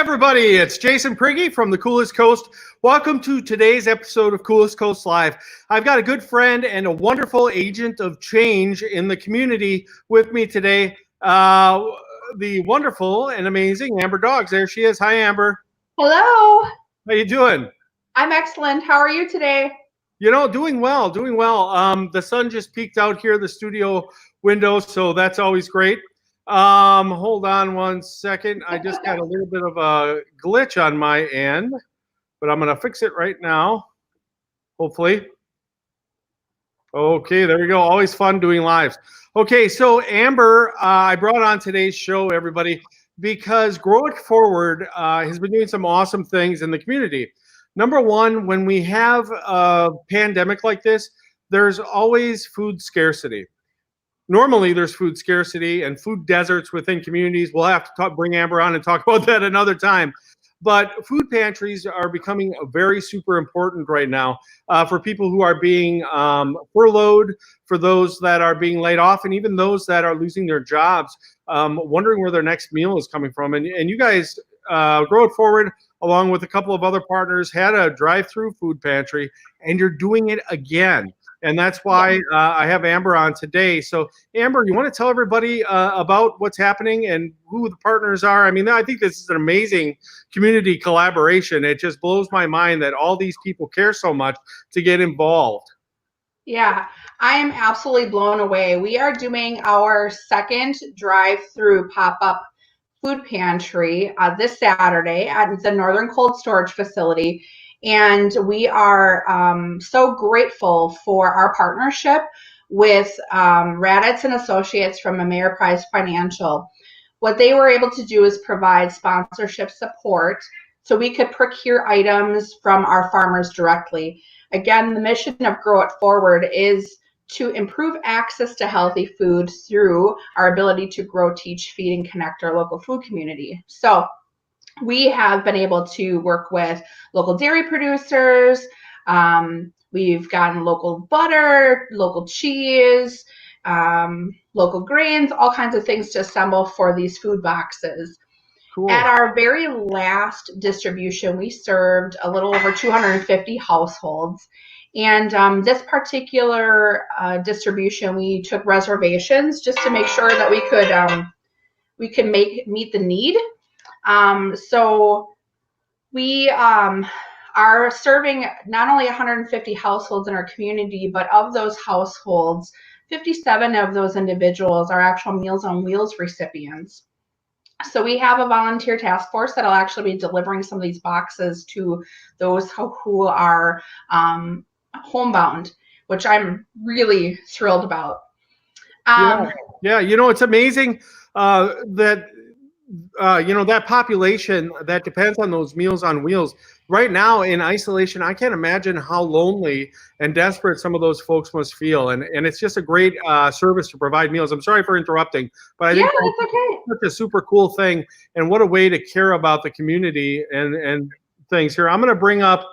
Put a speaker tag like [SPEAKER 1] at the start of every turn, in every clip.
[SPEAKER 1] everybody, it's Jason Prigge from the Coolest Coast. Welcome to today's episode of Coolest Coast Live. I've got a good friend and a wonderful agent of change in the community with me today. The wonderful and amazing Amber Dogs. There she is. Hi, Amber.
[SPEAKER 2] Hello.
[SPEAKER 1] How you doing?
[SPEAKER 2] I'm excellent. How are you today?
[SPEAKER 1] Doing well, doing well. The sun just peeked out here the studio window, so that's always great. Hold on one second. I just had a little bit of a glitch on my end, but I'm going to fix it right now, hopefully. Okay, there we go. Always fun doing lives. Okay, so Amber, I brought on today's show, everybody, because Grow It Forward has been doing some awesome things in the community. Number one, when we have a pandemic like this, there's always food scarcity. Normally, there's food scarcity and food deserts within communities. We'll have to bring Amber on and talk about that another time. But food pantries are becoming very super important right now for people who are being furloughed, for those that are being laid off, and even those that are losing their jobs, wondering where their next meal is coming from. And you guys, Grow It Forward, along with a couple of other partners, had a drive-through food pantry, and you're doing it again. And that's why I have Amber on today. So, Amber, you want to tell everybody about what's happening and who the partners are? I mean, I think this is an amazing community collaboration. It just blows my mind that all these people care so much to get involved.
[SPEAKER 2] Yeah, I am absolutely blown away. We are doing our second drive-through pop-up food pantry this Saturday at the Northern Cold Storage Facility. And we are so grateful for our partnership with Raditz and Associates from Ameriprise Financial. What they were able to do is provide sponsorship support so we could procure items from our farmers directly. Again, the mission of Grow It Forward is to improve access to healthy food through our ability to grow, teach, feed, and connect our local food community. So we have been able to work with local dairy producers. We've gotten local butter, local cheese, local grains, all kinds of things to assemble for these food boxes. Cool. At our very last distribution, we served a little over 250 households. And this particular distribution, we took reservations just to make sure that we could meet the need. So we are serving not only 150 households in our community, but of those households, 57 of those individuals are actual Meals on Wheels recipients. So we have a volunteer task force that'll actually be delivering some of these boxes to those who are homebound, which I'm really thrilled about.
[SPEAKER 1] Yeah, it's amazing that that population that depends on those Meals on Wheels right now in isolation. I can't imagine how lonely and desperate some of those folks must feel. And it's just a great service to provide meals. I'm sorry for interrupting, but I think
[SPEAKER 2] that's okay.
[SPEAKER 1] Such a super cool thing. And what a way to care about the community and things here. I'm going to bring up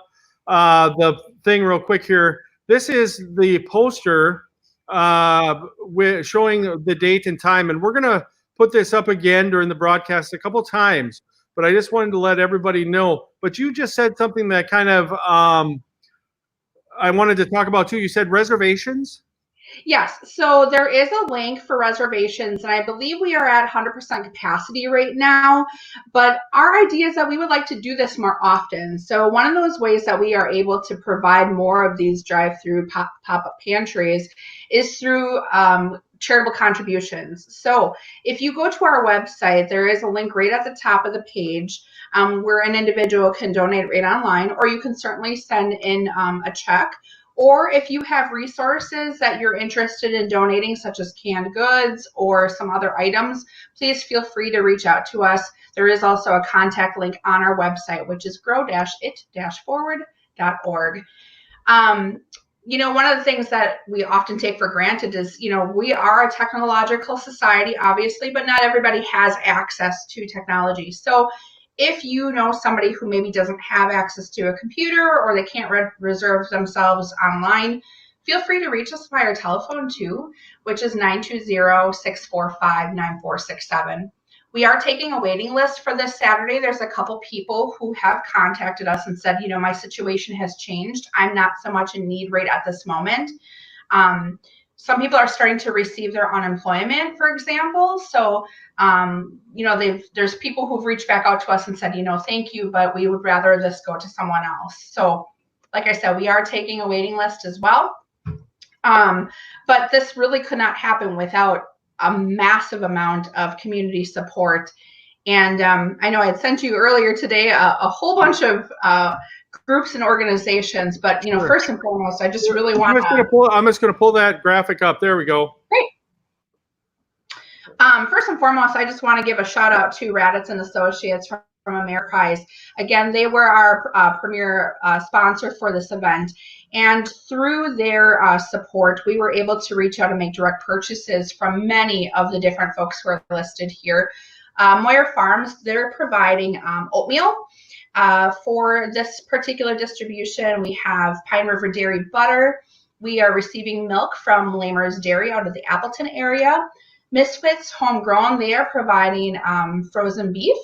[SPEAKER 1] the thing real quick here. This is the poster showing the date and time. And we're going to put this up again during the broadcast a couple times, but I just wanted to let everybody know. But you just said something that kind of I wanted to talk about too. You said reservations?
[SPEAKER 2] Yes, so there is a link for reservations, and I believe we are at 100% capacity right now, but our idea is that we would like to do this more often. So one of those ways that we are able to provide more of these drive-through pop-up pantries is through charitable contributions. So if you go to our website, there is a link right at the top of the page where an individual can donate right online, or you can certainly send in a check. Or if you have resources that you're interested in donating, such as canned goods or some other items, please feel free to reach out to us. There is also a contact link on our website, which is grow-it-forward.org. One of the things that we often take for granted is, we are a technological society, obviously, but not everybody has access to technology. So if you know somebody who maybe doesn't have access to a computer or they can't reserve themselves online, feel free to reach us by our telephone too, which is 920-645-9467. We are taking a waiting list for this Saturday. There's a couple people who have contacted us and said, my situation has changed. I'm not so much in need right at this moment. Some people are starting to receive their unemployment, for example. So, there's people who've reached back out to us and said, thank you, but we would rather this go to someone else. So, like I said, we are taking a waiting list as well. But this really could not happen without a massive amount of community support. And I know I had sent you earlier today a whole bunch of groups and organizations, but
[SPEAKER 1] Sure.
[SPEAKER 2] First and foremost, I just really want
[SPEAKER 1] I'm just going to pull that graphic up. There we go.
[SPEAKER 2] Great. First and foremost, I just want to give a shout out to Raditz and Associates from Ameriprise. Again, they were our premier sponsor for this event. And through their support, we were able to reach out and make direct purchases from many of the different folks who are listed here. Moyer Farms, they're providing oatmeal for this particular distribution. We have Pine River Dairy Butter. We are receiving milk from Lamer's Dairy out of the Appleton area. Misfits Homegrown, they are providing frozen beef.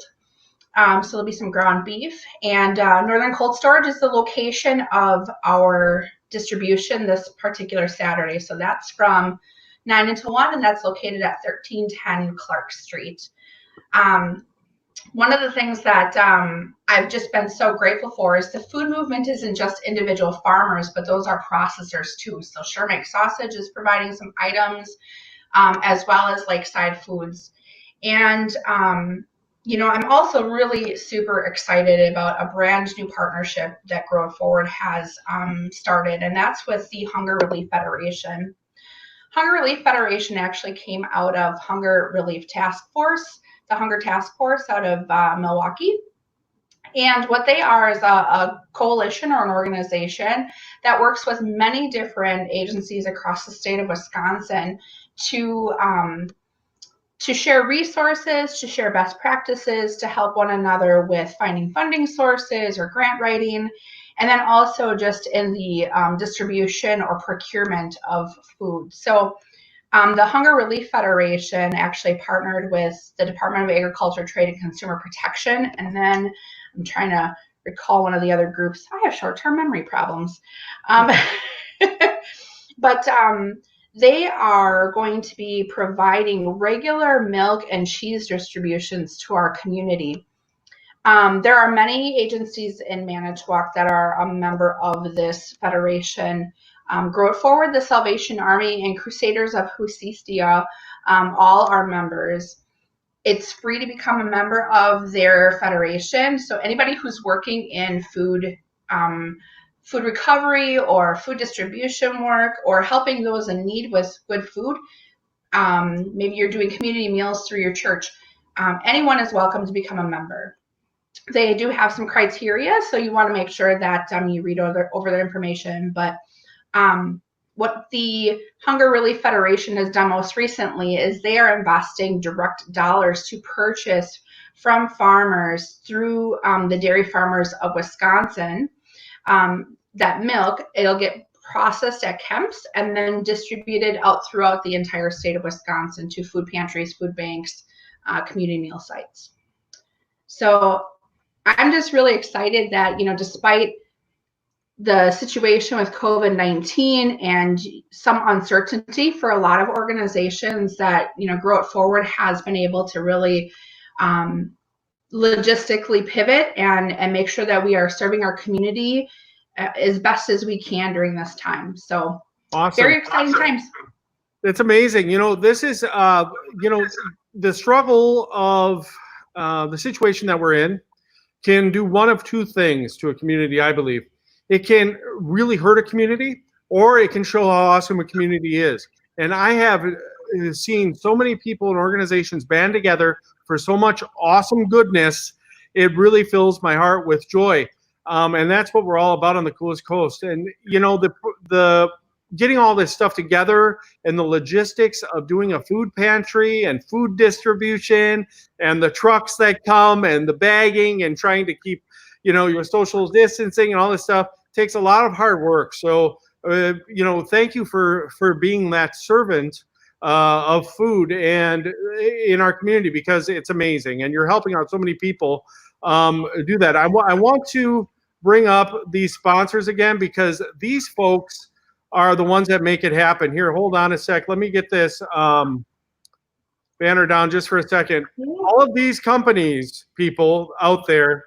[SPEAKER 2] So there'll be some ground beef. And Northern Cold Storage is the location of our distribution this particular Saturday. So that's from 9 until 1, and that's located at 1310 Clark Street. One of the things that I've just been so grateful for is the food movement isn't just individual farmers, but those are processors too. So Sure Make Sausage is providing some items, as well as Lakeside Foods. And I'm also really super excited about a brand new partnership that Grow It Forward has started, and that's with the Hunger Relief Federation. Hunger Relief Federation actually came out of Hunger Relief Task Force, the Hunger Task Force out of Milwaukee. And what they are is a coalition or an organization that works with many different agencies across the state of Wisconsin to share resources, to share best practices, to help one another with finding funding sources or grant writing, and then also just in the distribution or procurement of food. So the Hunger Relief Federation actually partnered with the Department of Agriculture, Trade, and Consumer Protection, and then I'm trying to recall one of the other groups. I have short-term memory problems. But they are going to be providing regular milk and cheese distributions to our community. There are many agencies in Manitowoc that are a member of this federation. Grow It Forward, the Salvation Army, and Crusaders of Justicia, all are members. It's free to become a member of their federation. So anybody who's working in food recovery or food distribution work or helping those in need with good food, maybe you're doing community meals through your church, anyone is welcome to become a member. They do have some criteria, so you want to make sure that you read over their information. But what the Hunger Relief Federation has done most recently is they are investing direct dollars to purchase from farmers through the Dairy Farmers of Wisconsin. That milk, it'll get processed at Kemp's and then distributed out throughout the entire state of Wisconsin to food pantries, food banks, community meal sites. So I'm just really excited that, despite the situation with COVID-19 and some uncertainty for a lot of organizations, that, Grow It Forward has been able to really logistically pivot and make sure that we are serving our community as best as we can during this time. So awesome. Very exciting times.
[SPEAKER 1] It's amazing. This is, the struggle of the situation that we're in can do one of two things to a community, I believe. It can really hurt a community, or it can show how awesome a community is. And I have seen so many people and organizations band together for so much awesome goodness. It really fills my heart with joy. And that's what we're all about on the Coolest Coast. And, the getting all this stuff together and the logistics of doing a food pantry and food distribution and the trucks that come and the bagging and trying to keep, your social distancing and all this stuff takes a lot of hard work. So, thank you for being that servant of food and in our community, because it's amazing, and you're helping out so many people do that. I want to bring up these sponsors again, because these folks are the ones that make it happen. Here, hold on a sec. Let me get this banner down just for a second. All of these companies, people out there,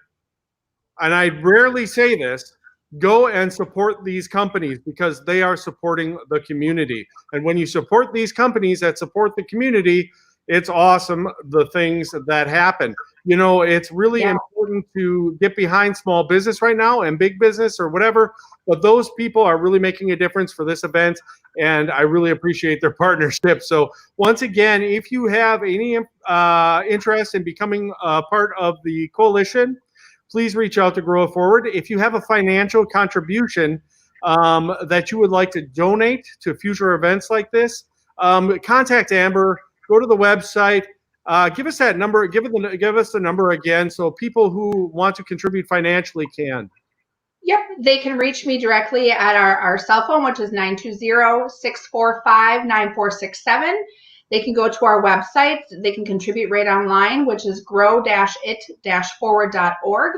[SPEAKER 1] and I rarely say this, go and support these companies, because they are supporting the community. And when you support these companies that support the community, it's awesome, the things that happen. You know, it's really important to get behind small business right now, and big business or whatever, but those people are really making a difference for this event, and I really appreciate their partnership. So once again, if you have any interest in becoming a part of the coalition, please reach out to Grow It Forward. If you have a financial contribution that you would like to donate to future events like this, contact Amber. Go to the website. Give us that number. Give us the number again, so people who want to contribute financially can.
[SPEAKER 2] Yep, they can reach me directly at our cell phone, which is 920-645-9467. They can go to our website. They can contribute right online, which is grow-it-forward.org.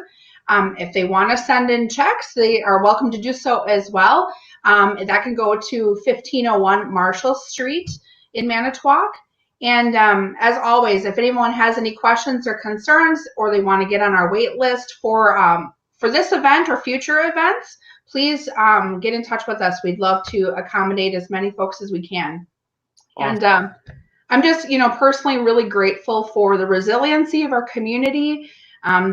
[SPEAKER 2] If they want to send in checks, they are welcome to do so as well. That can go to 1501 Marshall Street in Manitowoc. And as always, if anyone has any questions or concerns, or they want to get on our wait list for this event or future events, please get in touch with us. We'd love to accommodate as many folks as we can. Awesome. And I'm just, personally really grateful for the resiliency of our community.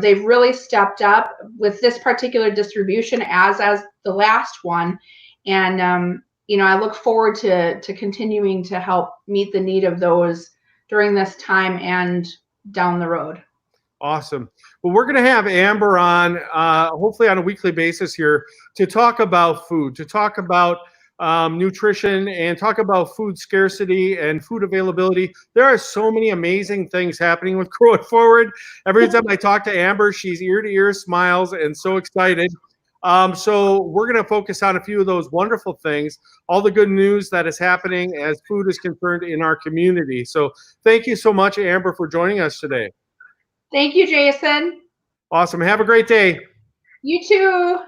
[SPEAKER 2] They've really stepped up with this particular distribution as the last one. And, I look forward to continuing to help meet the need of those during this time and down the road.
[SPEAKER 1] Awesome. Well, we're going to have Amber on, hopefully on a weekly basis here, to talk about food, to talk about nutrition, and talk about food scarcity and food availability. There are so many amazing things happening with Grow It Forward. Every time I talk to Amber, she's ear to ear smiles and so excited. So we're going to focus on a few of those wonderful things, all the good news that is happening as food is concerned in our community. So thank you so much, Amber, for joining us today.
[SPEAKER 2] Thank you, Jason.
[SPEAKER 1] Awesome. Have a great day.
[SPEAKER 2] You too.